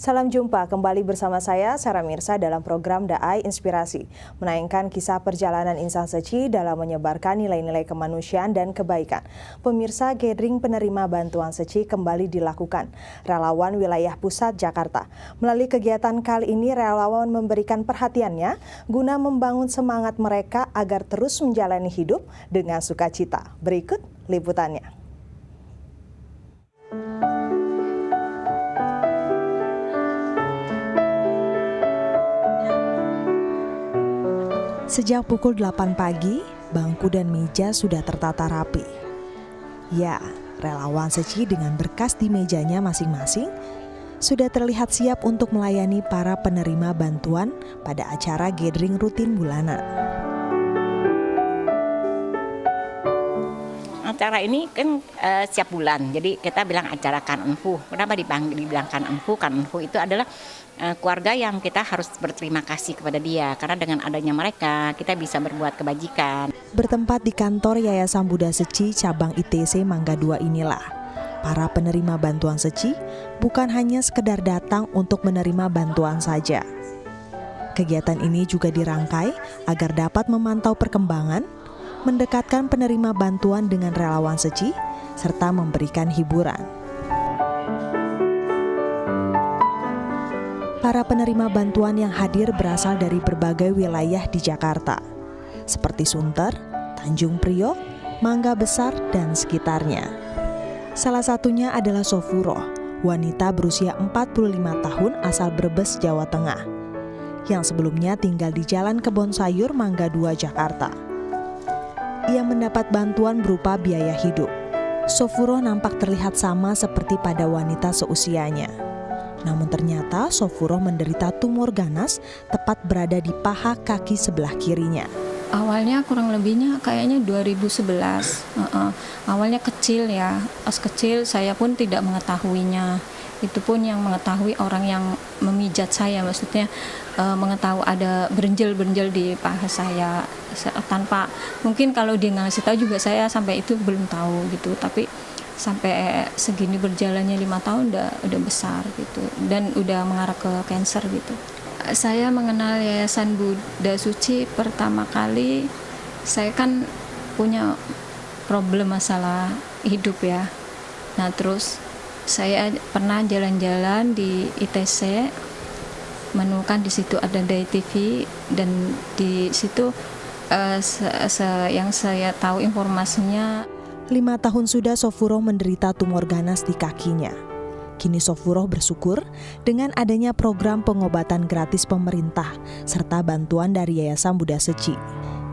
Salam jumpa kembali bersama saya, Sarah Mirsa dalam program Daai Inspirasi, menayangkan kisah perjalanan insan suci dalam menyebarkan nilai-nilai kemanusiaan dan kebaikan. Pemirsa, gathering penerima bantuan suci kembali dilakukan. Relawan wilayah pusat Jakarta. Melalui kegiatan kali ini, relawan memberikan perhatiannya guna membangun semangat mereka agar terus menjalani hidup dengan sukacita. Berikut liputannya. Sejak pukul 8 pagi, bangku dan meja sudah tertata rapi. Ya, relawan suci dengan berkas di mejanya masing-masing sudah terlihat siap untuk melayani para penerima bantuan pada acara gathering rutin bulanan. Acara ini kan setiap bulan, jadi kita bilang acara Kanenfu. Kenapa dibilang Kanenfu? Kanenfu itu adalah keluarga yang kita harus berterima kasih kepada dia, karena dengan adanya mereka kita bisa berbuat kebajikan. Bertempat di kantor Yayasan Buddha Suci cabang ITC Mangga 2 inilah, para penerima bantuan suci bukan hanya sekedar datang untuk menerima bantuan saja. Kegiatan ini juga dirangkai agar dapat memantau perkembangan, mendekatkan penerima bantuan dengan relawan suci, serta memberikan hiburan. Para penerima bantuan yang hadir berasal dari berbagai wilayah di Jakarta, seperti Sunter, Tanjung Priok, Mangga Besar, dan sekitarnya. Salah satunya adalah Sofuroh, wanita berusia 45 tahun asal Brebes, Jawa Tengah, yang sebelumnya tinggal di Jalan Kebon Sayur, Mangga 2, Jakarta. Ia mendapat bantuan berupa biaya hidup. Sofuroh nampak terlihat sama seperti pada wanita seusianya. Namun ternyata Sofuroh menderita tumor ganas tepat berada di paha kaki sebelah kirinya. Awalnya kurang lebihnya kayaknya 2011. Awalnya kecil ya, pas kecil saya pun tidak mengetahuinya. Itu pun yang mengetahui orang yang memijat saya, maksudnya mengetahui ada berenjel-berenjel di paha saya. Tanpa, mungkin kalau dia ngasih tahu juga saya sampai itu belum tahu gitu, tapi sampai segini berjalannya 5 tahun udah besar gitu, dan udah mengarah ke kanker gitu. Saya mengenal Yayasan Buddha Suci pertama kali, saya kan punya problem masalah hidup ya. Nah terus saya pernah jalan-jalan di ITC, menemukan di situ ada Daai TV, dan di situ yang saya tahu informasinya, 5 tahun sudah Sofuroh menderita tumor ganas di kakinya. Kini Sofuroh bersyukur dengan adanya program pengobatan gratis pemerintah serta bantuan dari Yayasan Buddha Suci.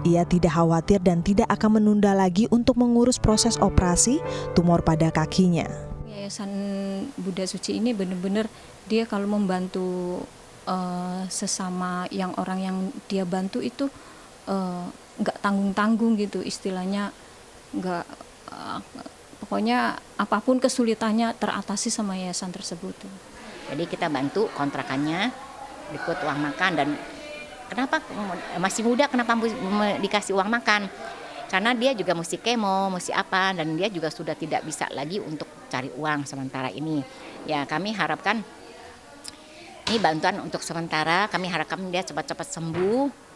Ia tidak khawatir dan tidak akan menunda lagi untuk mengurus proses operasi tumor pada kakinya. Yayasan Buddha Suci ini benar-benar dia kalau membantu sesama yang orang yang dia bantu itu nggak tanggung-tanggung gitu, istilahnya nggak. Pokoknya apapun kesulitannya teratasi sama yayasan tersebut. Jadi kita bantu kontrakannya, ikut uang makan, dan kenapa masih muda kenapa dikasih uang makan? Karena dia juga mesti kemo, mesti apa, dan dia juga sudah tidak bisa lagi untuk cari uang sementara ini. Ya kami harapkan ini bantuan untuk sementara, kami harapkan dia cepat-cepat sembuh.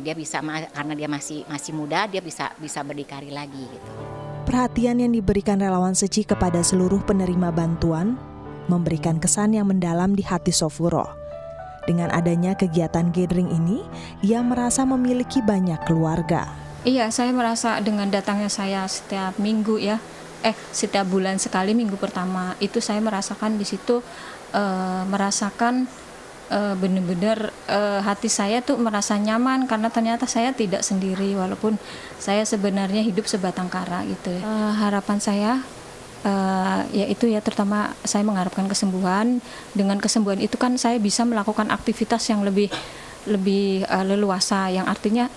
Dia bisa, karena dia masih muda, dia bisa berdikari lagi gitu. Perhatian yang diberikan relawan suci kepada seluruh penerima bantuan memberikan kesan yang mendalam di hati Sofuroh. Dengan adanya kegiatan gathering ini, ia merasa memiliki banyak keluarga. Iya, saya merasa dengan datangnya saya setiap minggu ya, setiap bulan sekali, minggu pertama itu saya merasakan di situ, merasakan benar-benar hati saya tuh merasa nyaman, karena ternyata saya tidak sendiri walaupun saya sebenarnya hidup sebatang kara gitu. Harapan saya yaitu ya terutama saya mengharapkan kesembuhan. Dengan kesembuhan itu kan saya bisa melakukan aktivitas yang lebih leluasa, yang artinya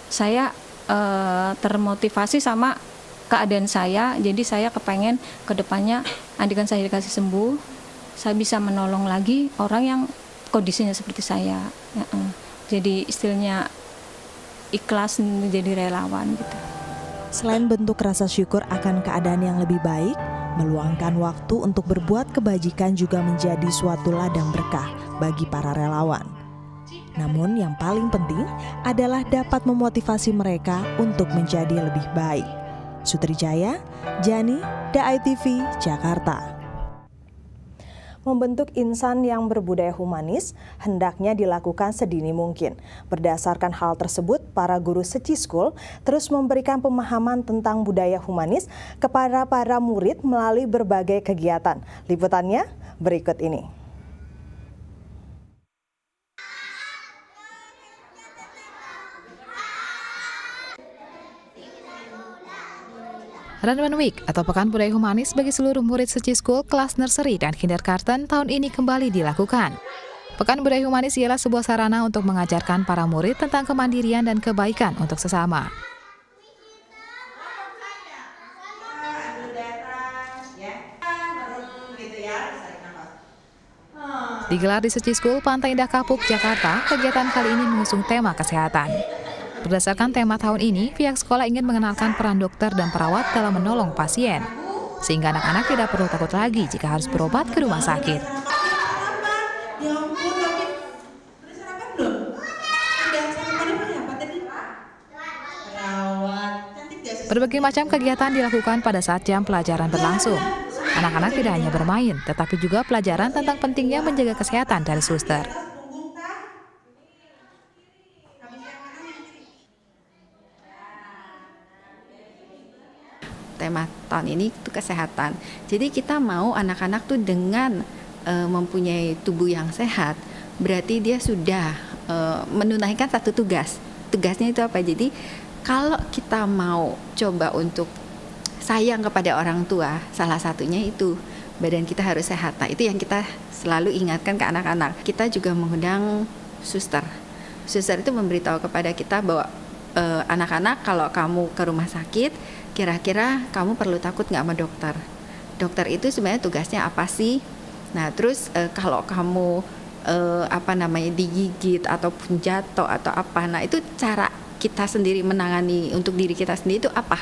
saya termotivasi sama keadaan saya. Jadi saya kepengen kedepannya andikan saya dikasih sembuh, saya bisa menolong lagi orang yang kondisinya seperti saya. Jadi istilahnya ikhlas menjadi relawan gitu. Selain bentuk rasa syukur akan keadaan yang lebih baik, Meluangkan waktu untuk berbuat kebajikan juga menjadi suatu ladang berkah bagi para relawan. Namun yang paling penting adalah dapat memotivasi mereka untuk menjadi lebih baik. Sutrijaya, Jani, DAI-TV, Jakarta. Membentuk insan yang berbudaya humanis hendaknya dilakukan sedini mungkin. Berdasarkan hal tersebut, para guru Seci School terus memberikan pemahaman tentang budaya humanis kepada para murid melalui berbagai kegiatan. Liputannya berikut ini. Runway Week atau Pekan Budaya Humanis bagi seluruh murid Seci School kelas nursery dan kindergarten tahun ini kembali dilakukan. Pekan Budaya Humanis ialah sebuah sarana untuk mengajarkan para murid tentang kemandirian dan kebaikan untuk sesama. Digelar di Seci School, Pantai Indah Kapuk, Jakarta, kegiatan kali ini mengusung tema kesehatan. Berdasarkan tema tahun ini, pihak sekolah ingin mengenalkan peran dokter dan perawat dalam menolong pasien, sehingga anak-anak tidak perlu takut lagi jika harus berobat ke rumah sakit. Berbagai macam kegiatan dilakukan pada saat jam pelajaran berlangsung. Anak-anak tidak hanya bermain, tetapi juga pelajaran tentang pentingnya menjaga kesehatan dari suster. Tema tahun ini itu kesehatan. Jadi kita mau anak-anak tuh dengan mempunyai tubuh yang sehat, berarti dia sudah menunaikan satu tugas. Tugasnya itu apa? Jadi kalau kita mau coba untuk sayang kepada orang tua, salah satunya itu badan kita harus sehat. Nah, itu yang kita selalu ingatkan ke anak-anak. Kita juga mengundang suster. Suster itu memberitahu kepada kita bahwa anak-anak kalau kamu ke rumah sakit, kira-kira kamu perlu takut nggak sama dokter? Dokter itu sebenarnya tugasnya apa sih? Nah, terus kalau kamu digigit ataupun jatuh atau apa, nah itu cara kita sendiri menangani untuk diri kita sendiri itu apa?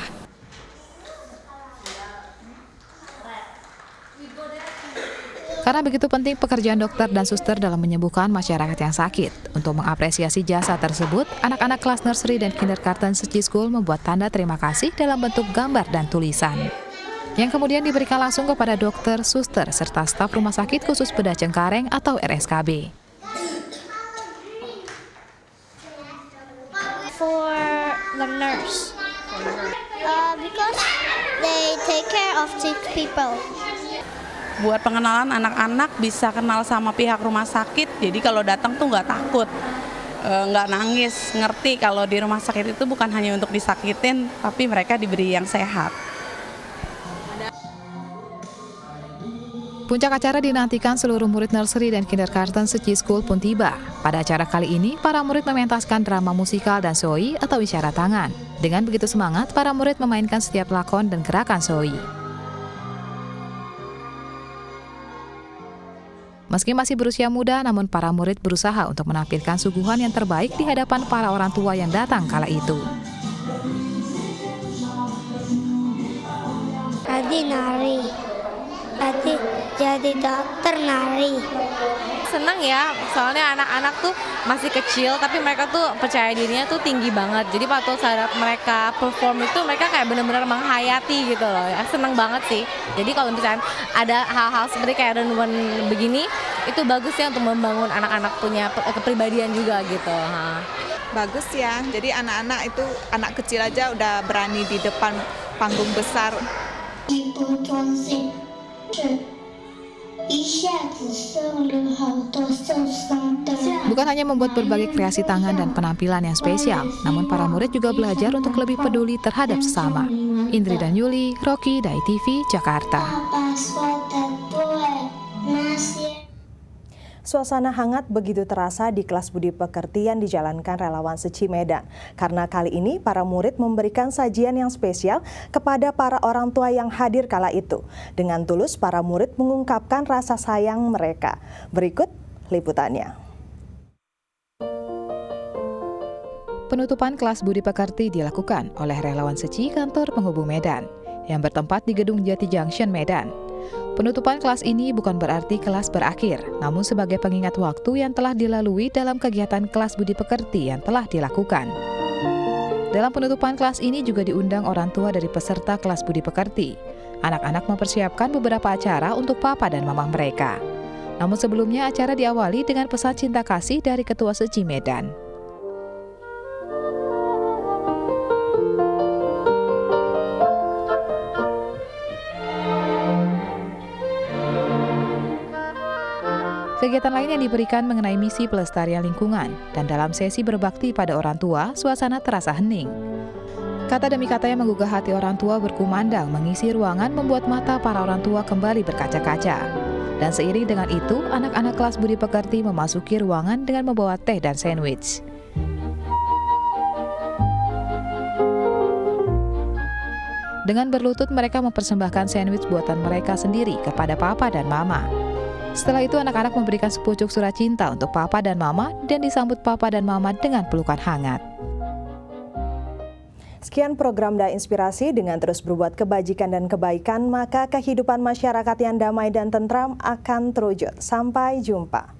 Karena begitu penting pekerjaan dokter dan suster dalam menyembuhkan masyarakat yang sakit. Untuk mengapresiasi jasa tersebut, anak-anak kelas nursery dan kindergarten Seci School membuat tanda terima kasih dalam bentuk gambar dan tulisan, yang kemudian diberikan langsung kepada dokter, suster, serta staf Rumah Sakit Khusus Bedah Cengkareng atau RSKB. For the nurse, because they take care of sick people. Buat pengenalan anak-anak bisa kenal sama pihak rumah sakit, jadi kalau datang tuh nggak takut, nggak nangis, ngerti kalau di rumah sakit itu bukan hanya untuk disakitin, tapi mereka diberi yang sehat. Puncak acara dinantikan seluruh murid nursery dan kindergarten Seci School pun tiba. Pada acara kali ini, para murid mementaskan drama musikal dan soi atau isyarat tangan. Dengan begitu semangat, para murid memainkan setiap lakon dan gerakan soi. Meski masih berusia muda, namun para murid berusaha untuk menampilkan suguhan yang terbaik di hadapan para orang tua yang datang kala itu. Adi nari, Adi jadi dokter nari. Senang ya, soalnya anak-anak tuh masih kecil tapi mereka tuh percaya dirinya tuh tinggi banget. Jadi waktu saat mereka perform itu mereka kayak benar-benar menghayati gitu loh ya. Senang banget sih. Jadi kalau misalnya ada hal-hal seperti kayak renungan begini, itu bagus ya untuk membangun anak-anak punya kepribadian juga gitu. Bagus ya, jadi anak-anak itu anak kecil aja udah berani di depan panggung besar. Bukan hanya membuat berbagai kreasi tangan dan penampilan yang spesial, namun para murid juga belajar untuk lebih peduli terhadap sesama. Indri dan Yuli, Rocky, DAI-TV, Jakarta. Suasana hangat begitu terasa di kelas budi pekerti yang dijalankan relawan Seci Medan. Karena kali ini para murid memberikan sajian yang spesial kepada para orang tua yang hadir kala itu. Dengan tulus para murid mengungkapkan rasa sayang mereka. Berikut liputannya. Penutupan kelas budi pekerti dilakukan oleh relawan Seci Kantor Penghubung Medan. yang bertempat di Gedung Jati Junction, Medan. Penutupan kelas ini bukan berarti kelas berakhir, namun sebagai pengingat waktu yang telah dilalui dalam kegiatan kelas budi pekerti yang telah dilakukan. Dalam penutupan kelas ini juga diundang orang tua dari peserta kelas budi pekerti. Anak-anak mempersiapkan beberapa acara untuk papa dan mama mereka. Namun sebelumnya acara diawali dengan pesan cinta kasih dari Ketua Seji Medan. Kegiatan lain yang diberikan mengenai misi pelestarian lingkungan, dan dalam sesi berbakti pada orang tua, suasana terasa hening. Kata demi kata yang menggugah hati orang tua berkumandang mengisi ruangan membuat mata para orang tua kembali berkaca-kaca. Dan seiring dengan itu, anak-anak kelas budi pekerti memasuki ruangan dengan membawa teh dan sandwich. Dengan berlutut mereka mempersembahkan sandwich buatan mereka sendiri kepada papa dan mama. Setelah itu anak-anak memberikan sepucuk surat cinta untuk papa dan mama dan disambut papa dan mama dengan pelukan hangat. Sekian program Da Inspirasi. Dengan terus berbuat kebajikan dan kebaikan, maka kehidupan masyarakat yang damai dan tentram akan terwujud. Sampai jumpa.